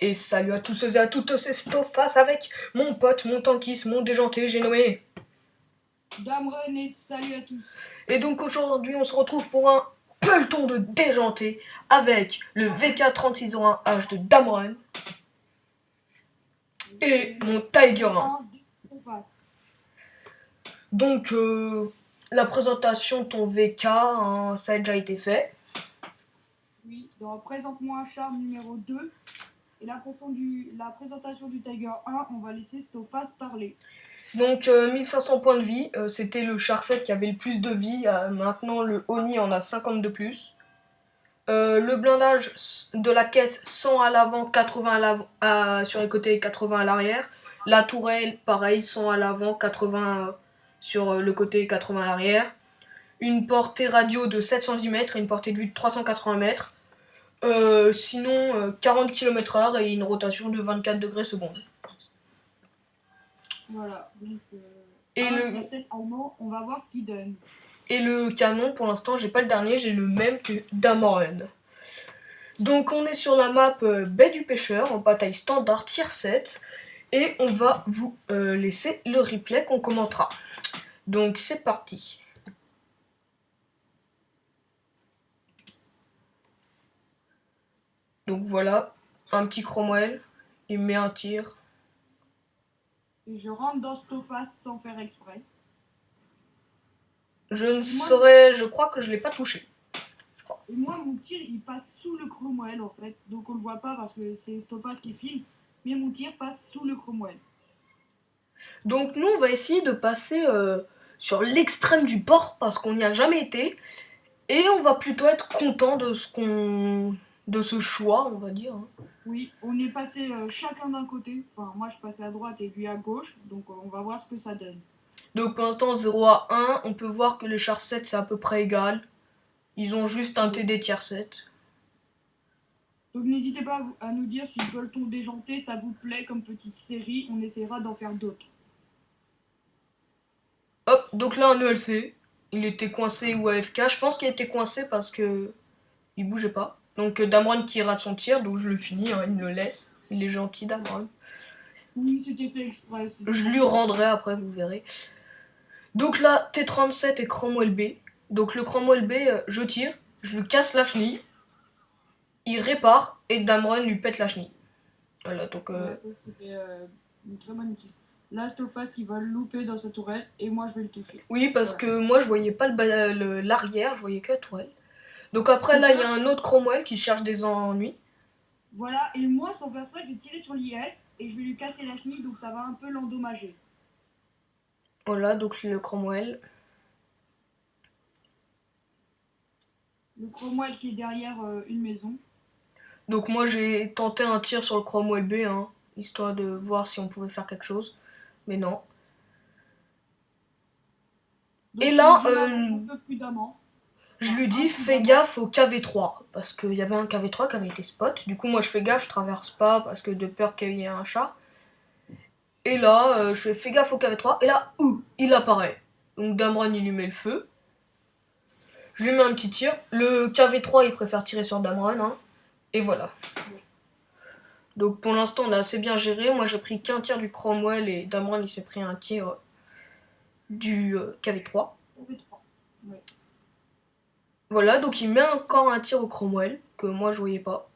Et salut à tous et à toutes, c'est Stofas avec mon pote, mon tankis, mon déjanté, j'ai nommé. Damron et salut à tous. Et donc aujourd'hui, on se retrouve pour un peloton de déjanté avec le VK3601H de Damron et mon Tiger 1. Donc, la présentation de ton VK, hein, ça a déjà été fait. Oui, donc présente-moi un char numéro 2. Et la présentation du Tiger 1, on va laisser Stofas parler. Donc 1500 points de vie, c'était le char 7 qui avait le plus de vie, maintenant le Oni en a 50 de plus. Le blindage de la caisse 100 à l'avant, 80 sur les côtés et 80 à l'arrière. La tourelle, pareil, 100 à l'avant, 80 sur le côté et 80 à l'arrière. Une portée radio de 700 mètres et une portée de vue de 380 mètres. Sinon, 40 km/h et une rotation de 24 degrés secondes. Voilà, donc et on va voir ce qu'il donne. Et le canon, pour l'instant, j'ai pas le dernier, j'ai le même que Damron. Donc on est sur la map Baie du Pêcheur en bataille standard tier 7 et on va vous laisser le replay qu'on commentera. Donc c'est parti. Donc voilà, un petit Cromwell, il met un tir. Et je rentre dans Stofas sans faire exprès. Je crois que je l'ai pas touché. Et moi, mon tir, il passe sous le Cromwell, en fait. Donc on le voit pas parce que c'est Stofas qui filme. Mais mon tir passe sous le Cromwell. Donc nous, on va essayer de passer sur l'extrême du port parce qu'on n'y a jamais été. Et on va plutôt être content de ce choix, on va dire. Oui, on est passé chacun d'un côté. Enfin, moi, je passais à droite et lui à gauche. Donc on va voir ce que ça donne. Donc pour l'instant, 0 à 1, on peut voir que les chars 7, c'est à peu près égal. Ils ont juste un TD tier 7. Donc n'hésitez pas à nous dire si le peloton déjanté, ça vous plaît comme petite série. On essaiera d'en faire d'autres. Hop, donc là un ELC. Il était coincé ou AFK. Je pense qu'il était coincé parce que il bougeait pas. Donc Damron qui rate son tir, donc je le finis, hein, il me le laisse. Il est gentil Damron. Oui, c'était fait exprès. Je lui rendrai après, vous verrez. Donc là, T37 et Cromwell B. Donc le Cromwell B, je tire, je lui casse la chenille. Il répare et Damron lui pète la chenille. Voilà, donc. C'était une très bonne équipe. Là, Stofas qui va le louper dans sa tourelle et moi je vais le toucher. Oui, parce que moi je voyais pas l'arrière, je voyais que la tourelle. Donc après, là, il y a un autre Cromwell qui cherche des ennuis. Voilà, et moi, sans faire exprès, je vais tirer sur l'IS et je vais lui casser la chenille, donc ça va un peu l'endommager. Voilà, donc le Cromwell. Le Cromwell qui est derrière une maison. Donc moi, j'ai tenté un tir sur le Cromwell B, hein, histoire de voir si on pouvait faire quelque chose. Mais non. Donc, et là, je lui dis fais gaffe au KV3, parce qu'il y avait un KV3 qui avait été spot. Du coup, moi je fais gaffe, je traverse pas, parce que de peur qu'il y ait un char. Et là, je fais gaffe au KV3, et là, il apparaît. Donc Damron, il lui met le feu. Je lui mets un petit tir. Le KV3, il préfère tirer sur Damron, hein. Et voilà. Donc pour l'instant, on a assez bien géré. Moi, j'ai pris qu'un tir du Cromwell et Damron, il s'est pris un tir du KV3. Ouais. Voilà, donc il met encore un tir au Cromwell, que moi je voyais pas.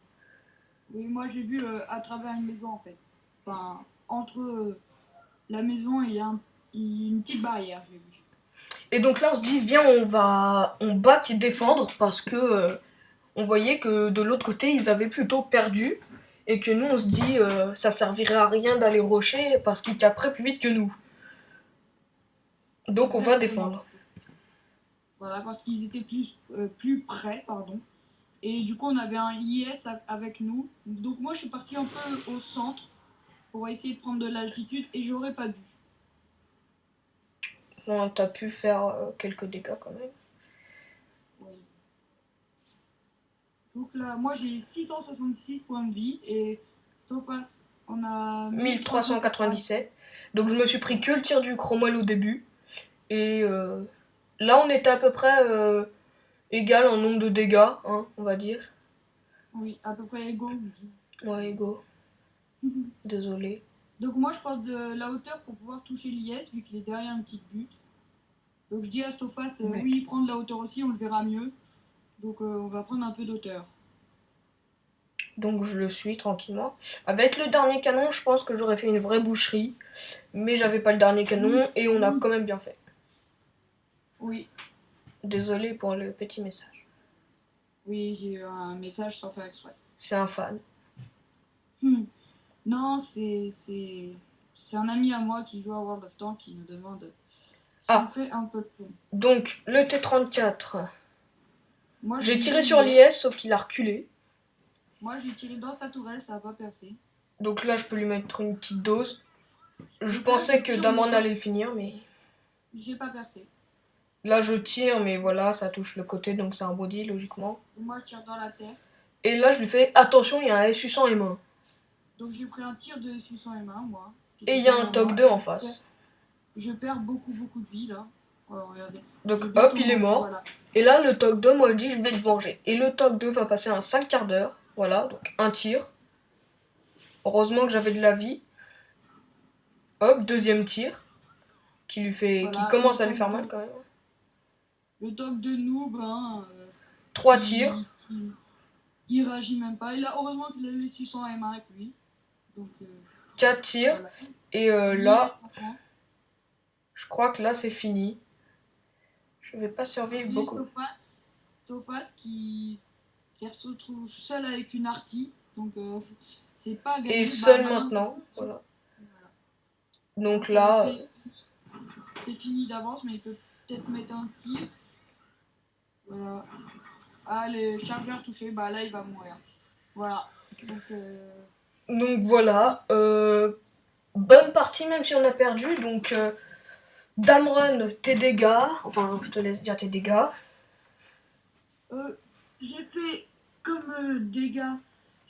Oui, moi j'ai vu à travers une maison en fait. Enfin, entre la maison et une petite barrière, j'ai vu. Et donc là, on se dit, viens, on back défendre, parce que on voyait que de l'autre côté, ils avaient plutôt perdu. Et que nous, on se dit, ça servirait à rien d'aller rusher, parce qu'ils caperaient plus vite que nous. Donc on va défendre. Voilà, parce qu'ils étaient plus près, pardon. Et du coup, on avait un IS avec nous. Donc moi, je suis partie un peu au centre pour essayer de prendre de l'altitude et j'aurais pas dû. Bon, t'as pu faire quelques dégâts quand même. Oui. Donc là, moi j'ai 666 points de vie et Stofas, on a 1397. Donc je me suis pris que le tir du Cromwell au début. Et là, on était à peu près égal en nombre de dégâts, hein, on va dire. Oui, à peu près égaux. Ouais, égaux. Désolé. Donc moi je pense de la hauteur pour pouvoir toucher l'IS vu qu'il est derrière une petite butte. Donc je dis à Stofas, Ouais. oui, prendre la hauteur aussi, on le verra mieux. Donc on va prendre un peu d'auteur. Donc je le suis tranquillement. Avec le dernier canon, je pense que j'aurais fait une vraie boucherie. Mais j'avais pas le dernier canon et on a quand même bien fait. Oui, Désolé pour le petit message. oui, j'ai eu un message sans faire exprès. C'est un fan. Non, c'est un ami à moi qui joue à World of Tanks qui nous demande si Ah. on fait un peu de pont. Donc le T34. Moi, J'ai l'ai tiré vu sur hier. l'IS sauf qu'il a reculé. Moi, j'ai tiré dans sa tourelle, ça n'a pas percé. Donc là je peux lui mettre une petite dose. Je Donc là, pensais que tire, Damron moi, allait le finir mais... j'ai pas percé. Là je tire mais voilà ça touche le côté donc c'est un body logiquement. Et moi, je tire dans la terre. Et là je lui fais attention il y a un SU100 M1. Donc j'ai pris un tir de Susan M1, moi. Et il y a un TOC 2 en face. Je perds beaucoup de vie là. Oh, regardez. Donc hop il est mort. Voilà. Et là le TOC 2 moi je dis je vais le venger. Et le TOC 2 va passer un 5 quarts d'heure. Voilà donc un tir. Heureusement que j'avais de la vie. Hop deuxième tir. Qui lui fait, voilà, qui commence à lui faire mal quand même. Le TOC 2 noob, hein. 3 tirs. Il réagit même pas. Heureusement qu'il a le 600 M1 avec lui. Donc, 4 tirs. Voilà. Et là, je crois que là c'est fini. Je vais pas survivre beaucoup. Stofas qui se retrouve seul avec une artie. Donc c'est pas gagné. Et seul maintenant. Voilà. Donc là. C'est fini d'avance, mais il peut peut-être mettre un tir. Voilà. Ah, le chargeur touché, bah là il va mourir. Voilà. Donc voilà. Bonne partie même si on a perdu. Donc Damron, tes dégâts. Enfin, je te laisse dire tes dégâts. J'ai fait comme dégâts.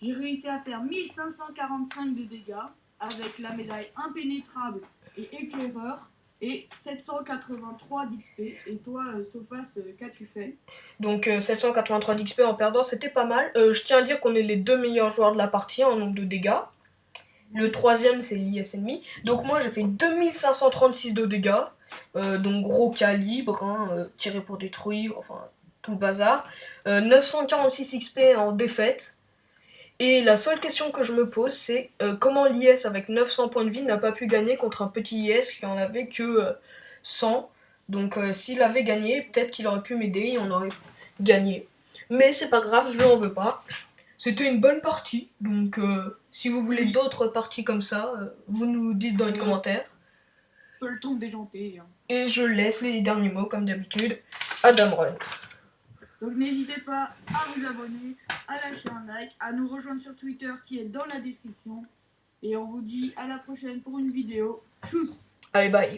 J'ai réussi à faire 1545 de dégâts avec la médaille impénétrable et éclaireur. Et 783 d'XP. Et toi, Stofas, qu'as-tu fait? Donc 783 d'XP en perdant, c'était pas mal. Je tiens à dire qu'on est les 2 meilleurs joueurs de la partie en nombre de dégâts. Le troisième, c'est l'IS ennemi. Donc moi, j'ai fait 2536 de dégâts. Donc gros calibre, hein, tiré pour détruire, enfin tout le bazar. 946 XP en défaite. Et la seule question que je me pose, c'est comment l'IS avec 900 points de vie n'a pas pu gagner contre un petit IS qui en avait que 100. Donc s'il avait gagné, peut-être qu'il aurait pu m'aider et on aurait gagné. Mais c'est pas grave, je n'en veux pas. C'était une bonne partie, donc si vous voulez d'autres parties comme ça, vous nous dites dans les commentaires. Peloton déjanté. Hein. Et je laisse les derniers mots, comme d'habitude, à Damron. Donc n'hésitez pas à vous abonner, à lâcher un like, à nous rejoindre sur Twitter qui est dans la description. Et on vous dit à la prochaine pour une vidéo. Tchuss! Allez, bye!